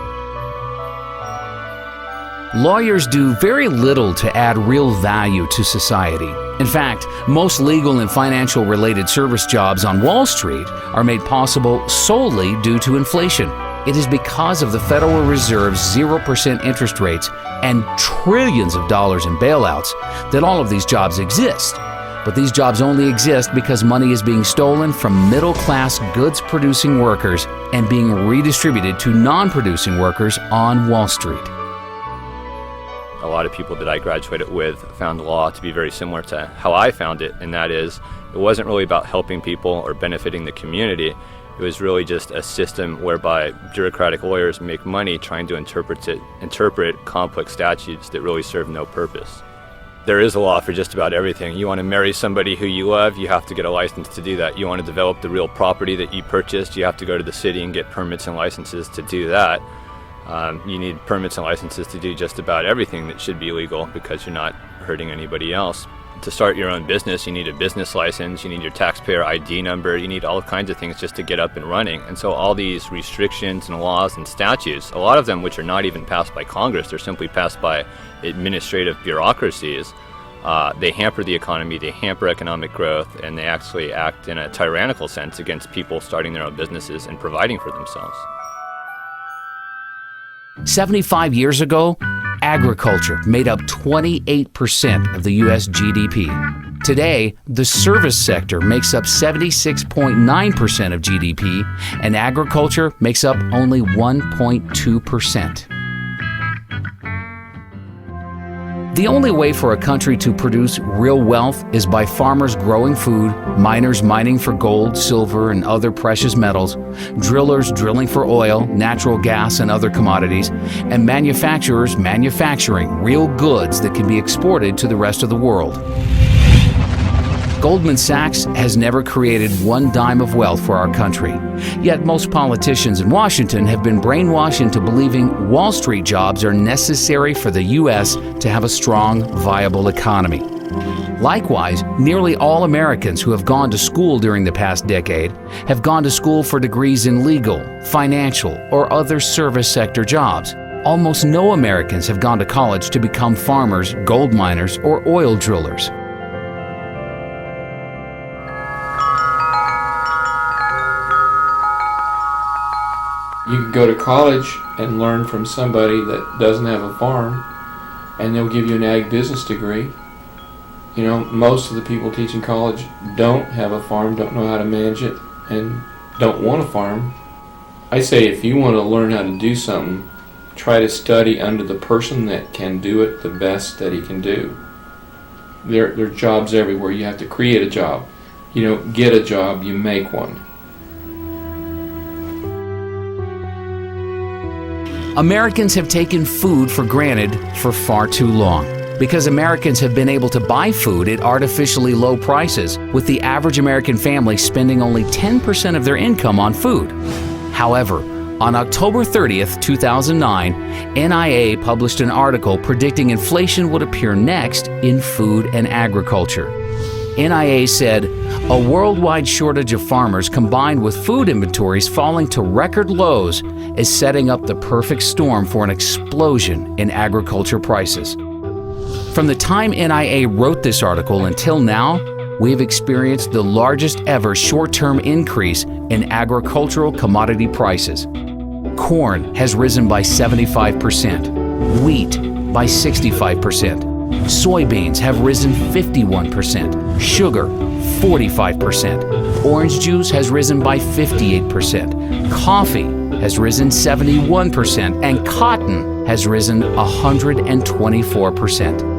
Lawyers do very little to add real value to society. In fact, most legal and financial related service jobs on Wall Street are made possible solely due to inflation. It is because of the Federal Reserve's 0% interest rates and trillions of dollars in bailouts that all of these jobs exist. But these jobs only exist because money is being stolen from middle-class goods-producing workers and being redistributed to non-producing workers on Wall Street. A lot of people that I graduated with found the law to be very similar to how I found it, and that is, it wasn't really about helping people or benefiting the community. It was really just a system whereby bureaucratic lawyers make money trying to interpret complex statutes that really serve no purpose. There is a law for just about everything. You want to marry somebody who you love, you have to get a license to do that. You want to develop the real property that you purchased, you have to go to the city and get permits and licenses to do that. You need permits and licenses to do just about everything that should be legal because you're not hurting anybody else. To start your own business, you need a business license, you need your taxpayer ID number, you need all kinds of things just to get up and running. And so all these restrictions and laws and statutes, a lot of them which are not even passed by Congress, they're simply passed by administrative bureaucracies, they hamper the economy, they hamper economic growth, and they actually act in a tyrannical sense against people starting their own businesses and providing for themselves. 75 years ago, agriculture made up 28% of the U.S. GDP. Today, the service sector makes up 76.9% of GDP, and agriculture makes up only 1.2%. The only way for a country to produce real wealth is by farmers growing food, miners mining for gold, silver, and other precious metals, drillers drilling for oil, natural gas, and other commodities, and manufacturers manufacturing real goods that can be exported to the rest of the world. Goldman Sachs has never created one dime of wealth for our country. Yet most politicians in Washington have been brainwashed into believing Wall Street jobs are necessary for the U.S. to have a strong, viable economy. Likewise, nearly all Americans who have gone to school during the past decade have gone to school for degrees in legal, financial, or other service sector jobs. Almost no Americans have gone to college to become farmers, gold miners, or oil drillers. You can go to college and learn from somebody that doesn't have a farm, and they'll give you an ag business degree. You know, most of the people teaching college don't have a farm, don't know how to manage it, and don't want a farm. I say if you want to learn how to do something, try to study under the person that can do it the best that he can do. There are jobs everywhere. You have to create a job. You don't get a job, you make one. Americans have taken food for granted for far too long because Americans have been able to buy food at artificially low prices, with the average American family spending only 10% of their income on food. However, on October 30th, 2009, NIA published an article predicting inflation would appear next in food and agriculture. NIA said, a worldwide shortage of farmers combined with food inventories falling to record lows is setting up the perfect storm for an explosion in agriculture prices. From the time NIA wrote this article until now, we have experienced the largest ever short-term increase in agricultural commodity prices. Corn has risen by 75%, wheat by 65%, soybeans have risen 51%, sugar 45%, orange juice has risen by 58%, coffee has risen 71%, and cotton has risen 124%.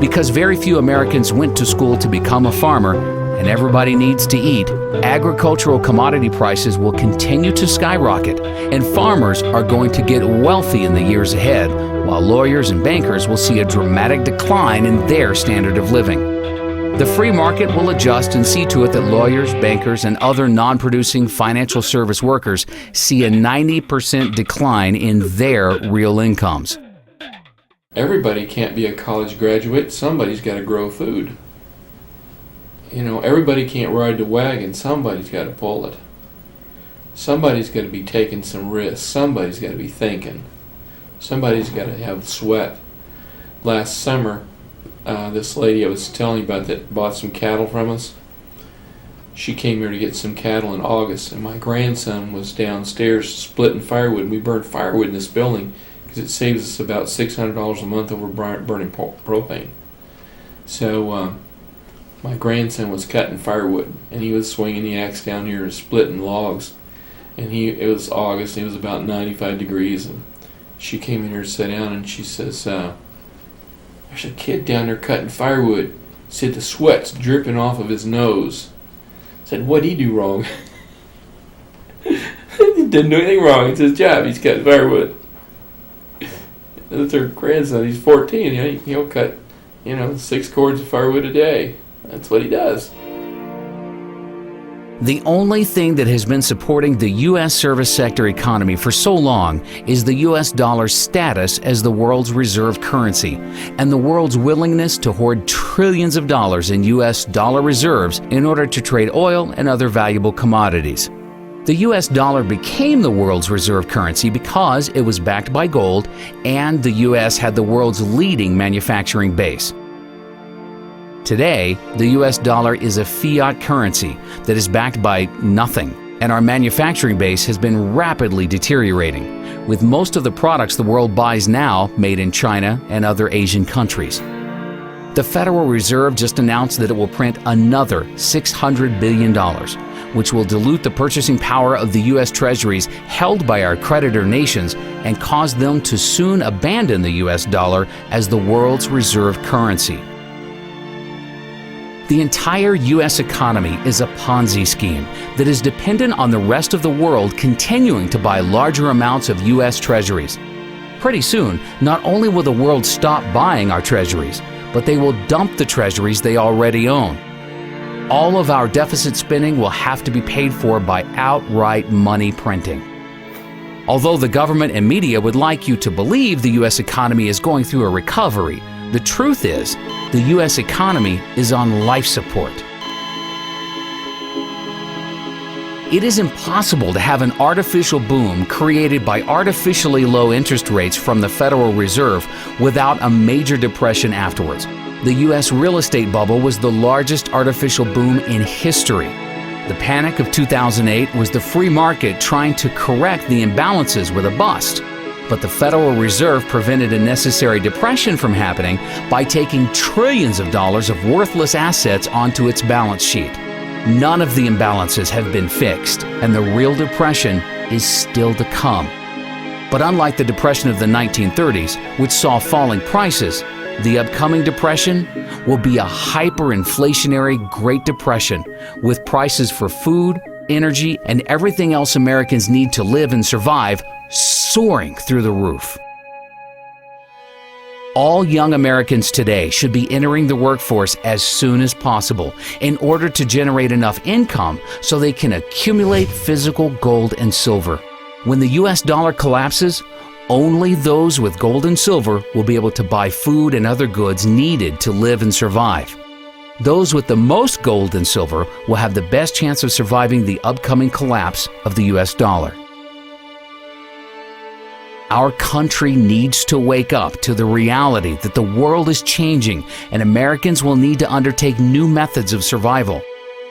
Because very few Americans went to school to become a farmer, and everybody needs to eat, agricultural commodity prices will continue to skyrocket, and farmers are going to get wealthy in the years ahead, while lawyers and bankers will see a dramatic decline in their standard of living. The free market will adjust and see to it that lawyers, bankers, and other non-producing financial service workers see a 90% decline in their real incomes. Everybody can't be a college graduate. Somebody's got to grow food. You know, everybody can't ride the wagon. Somebody's got to pull it. Somebody's got to be taking some risks. Somebody's got to be thinking. Somebody's got to have sweat. Last summer, this lady I was telling you about that bought some cattle from us, she came here to get some cattle in August, and my grandson was downstairs splitting firewood. We burned firewood in this building because it saves us about $600 a month over burning propane. So my grandson was cutting firewood, and he was swinging the axe down here and splitting logs. And it was August, and it was about 95 degrees, and she came in here to sit down, and she says, there's a kid down there cutting firewood. Said the sweat's dripping off of his nose. Said, what'd he do wrong? He didn't do anything wrong. It's his job. He's cutting firewood. That's her grandson. He's 14. You know, he'll cut, 6 cords of firewood a day. That's what he does. The only thing that has been supporting the U.S. service sector economy for so long is the U.S. dollar's status as the world's reserve currency and the world's willingness to hoard trillions of dollars in U.S. dollar reserves in order to trade oil and other valuable commodities. The U.S. dollar became the world's reserve currency because it was backed by gold and the U.S. had the world's leading manufacturing base. Today, the U.S. dollar is a fiat currency that is backed by nothing, and our manufacturing base has been rapidly deteriorating, with most of the products the world buys now made in China and other Asian countries. The Federal Reserve just announced that it will print another $600 billion, which will dilute the purchasing power of the U.S. Treasuries held by our creditor nations and cause them to soon abandon the U.S. dollar as the world's reserve currency. The entire U.S. economy is a Ponzi scheme that is dependent on the rest of the world continuing to buy larger amounts of U.S. treasuries. Pretty soon, not only will the world stop buying our treasuries, but they will dump the treasuries they already own. All of our deficit spending will have to be paid for by outright money printing. Although the government and media would like you to believe the U.S. economy is going through a recovery, the truth is, the U.S. economy is on life support. It is impossible to have an artificial boom created by artificially low interest rates from the Federal Reserve without a major depression afterwards. The U.S. real estate bubble was the largest artificial boom in history. The panic of 2008 was the free market trying to correct the imbalances with a bust. But the Federal Reserve prevented a necessary depression from happening by taking trillions of dollars of worthless assets onto its balance sheet. None of the imbalances have been fixed, and the real depression is still to come. But unlike the depression of the 1930s, which saw falling prices, the upcoming depression will be a hyperinflationary Great Depression, with prices for food, energy, and everything else Americans need to live and survive soaring through the roof. All young Americans today should be entering the workforce as soon as possible in order to generate enough income so they can accumulate physical gold and silver. When the US dollar collapses, only those with gold and silver will be able to buy food and other goods needed to live and survive. Those with the most gold and silver will have the best chance of surviving the upcoming collapse of the US dollar. Our country needs to wake up to the reality that the world is changing and Americans will need to undertake new methods of survival.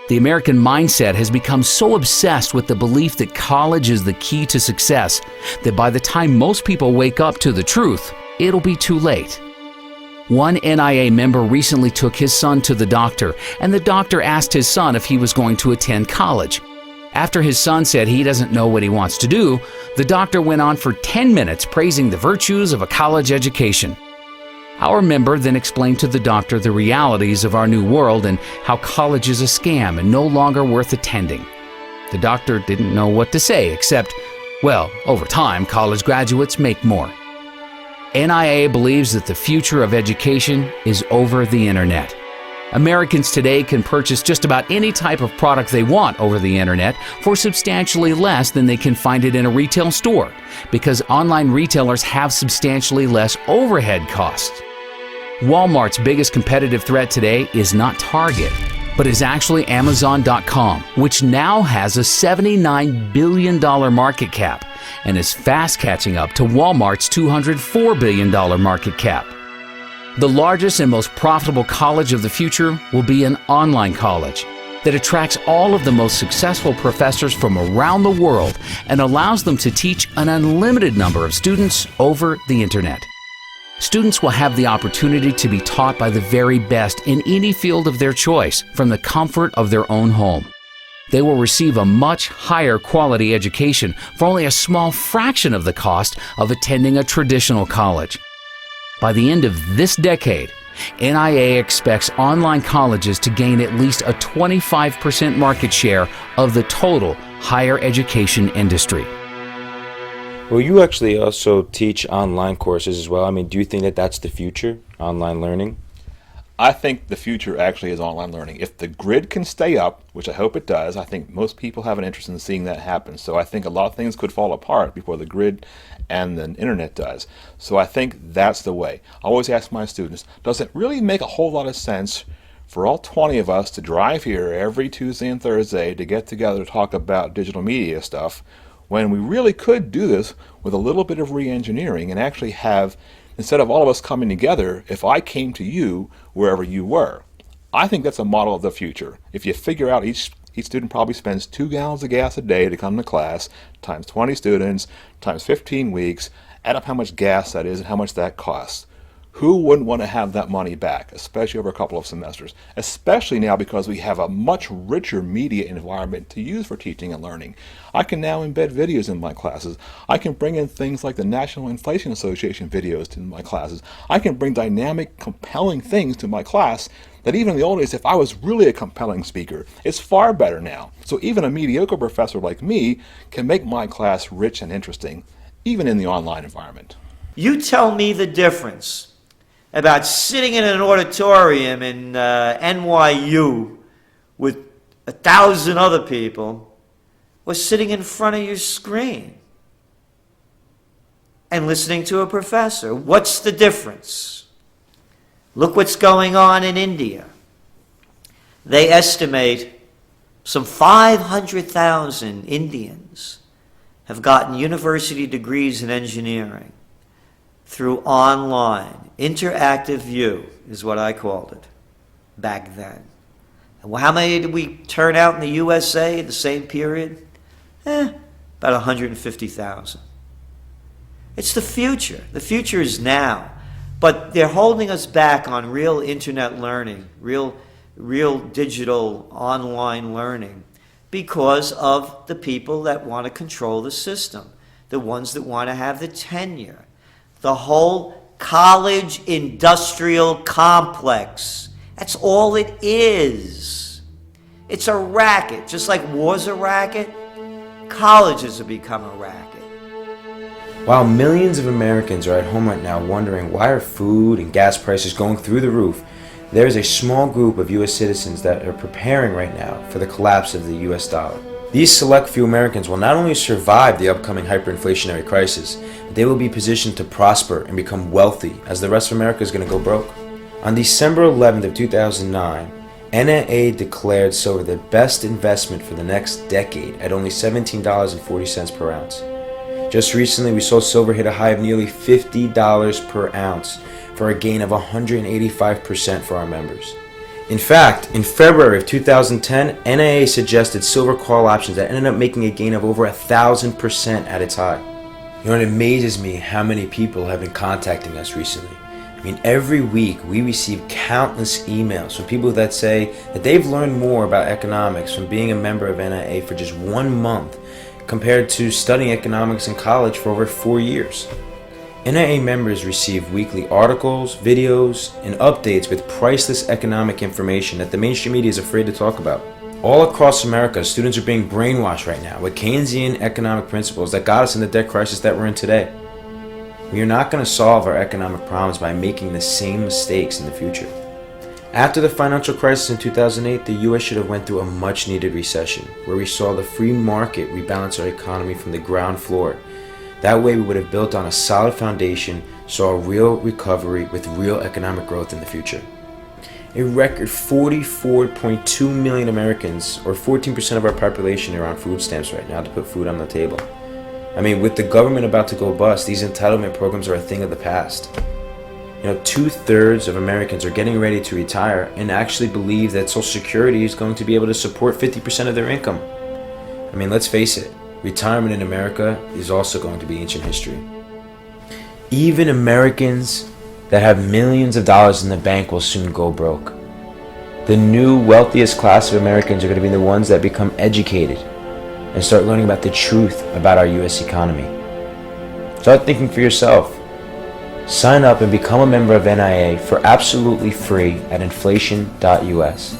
The American mindset has become so obsessed with the belief that college is the key to success that by the time most people wake up to the truth, it'll be too late. One NIA member recently took his son to the doctor, and the doctor asked his son if he was going to attend college. After his son said he doesn't know what he wants to do, the doctor went on for 10 minutes praising the virtues of a college education. Our member then explained to the doctor the realities of our new world and how college is a scam and no longer worth attending. The doctor didn't know what to say except, well, over time, college graduates make more. NIA believes that the future of education is over the internet. Americans today can purchase just about any type of product they want over the internet for substantially less than they can find it in a retail store, because online retailers have substantially less overhead costs. Walmart's biggest competitive threat today is not Target, but is actually Amazon.com, which now has a $79 billion market cap and is fast catching up to Walmart's $204 billion market cap. The largest and most profitable college of the future will be an online college that attracts all of the most successful professors from around the world and allows them to teach an unlimited number of students over the internet. Students will have the opportunity to be taught by the very best in any field of their choice from the comfort of their own home. They will receive a much higher quality education for only a small fraction of the cost of attending a traditional college. By the end of this decade, NIA expects online colleges to gain at least a 25% market share of the total higher education industry. Well, you actually also teach online courses as well. I mean, do you think that that's the future, online learning? I think the future actually is online learning. If the grid can stay up, which I hope it does, I think most people have an interest in seeing that happen. So I think a lot of things could fall apart before the grid and the internet does. So I think that's the way. I always ask my students, does it really make a whole lot of sense for all 20 of us to drive here every Tuesday and Thursday to get together to talk about digital media stuff, when we really could do this with a little bit of re-engineering and actually have, instead of all of us coming together, if I came to you wherever you were? I think that's a model of the future. If you figure out each student probably spends 2 gallons of gas a day to come to class, times 20 students, times 15 weeks, add up how much gas that is and how much that costs. Who wouldn't want to have that money back, especially over a couple of semesters? Especially now because we have a much richer media environment to use for teaching and learning. I can now embed videos in my classes. I can bring in things like the National Inflation Association videos to my classes. I can bring dynamic, compelling things to my class that even in the old days, if I was really a compelling speaker, it's far better now. So even a mediocre professor like me can make my class rich and interesting, even in the online environment. You tell me the difference about sitting in an auditorium in NYU with 1,000 other people or sitting in front of your screen and listening to a professor. What's the difference? Look what's going on in India. They estimate some 500,000 Indians have gotten university degrees in engineering through online. Interactive view is what I called it back then. And how many did we turn out in the USA in the same period? About 150,000. It's the future. The future is now. But they're holding us back on real internet learning, real real digital online learning because of the people that want to control the system, the ones that want to have the tenure, the whole college industrial complex. That's all it is. It's a racket. Just like war's a racket, colleges have become a racket. While millions of Americans are at home right now wondering why are food and gas prices going through the roof, there is a small group of U.S. citizens that are preparing right now for the collapse of the U.S. dollar. These select few Americans will not only survive the upcoming hyperinflationary crisis, but they will be positioned to prosper and become wealthy as the rest of America is going to go broke. On December 11th of 2009, NAA declared silver the best investment for the next decade at only $17.40 per ounce. Just recently, we saw silver hit a high of nearly $50 per ounce for a gain of 185% for our members. In fact, in February of 2010, NAA suggested silver call options that ended up making a gain of over 1,000% at its high. You know, it amazes me how many people have been contacting us recently. I mean, every week we receive countless emails from people that say that they've learned more about economics from being a member of NAA for just 1 month compared to studying economics in college for over 4 years. NAA members receive weekly articles, videos, and updates with priceless economic information that the mainstream media is afraid to talk about. All across America, students are being brainwashed right now with Keynesian economic principles that got us in the debt crisis that we're in today. We are not going to solve our economic problems by making the same mistakes in the future. After the financial crisis in 2008, the U.S. should have went through a much-needed recession, where we saw the free market rebalance our economy from the ground floor. That way we would have built on a solid foundation, saw a real recovery with real economic growth in the future. A record 44.2 million Americans, or 14% of our population, are on food stamps right now to put food on the table. I mean, with the government about to go bust, these entitlement programs are a thing of the past. You know, 2/3 of Americans are getting ready to retire and actually believe that Social Security is going to be able to support 50% of their income. I mean, let's face it, retirement in America is also going to be ancient history. Even Americans that have millions of dollars in the bank will soon go broke. The new wealthiest class of Americans are going to be the ones that become educated and start learning about the truth about our U.S. economy. Start thinking for yourself. Sign up and become a member of NIA for absolutely free at inflation.us.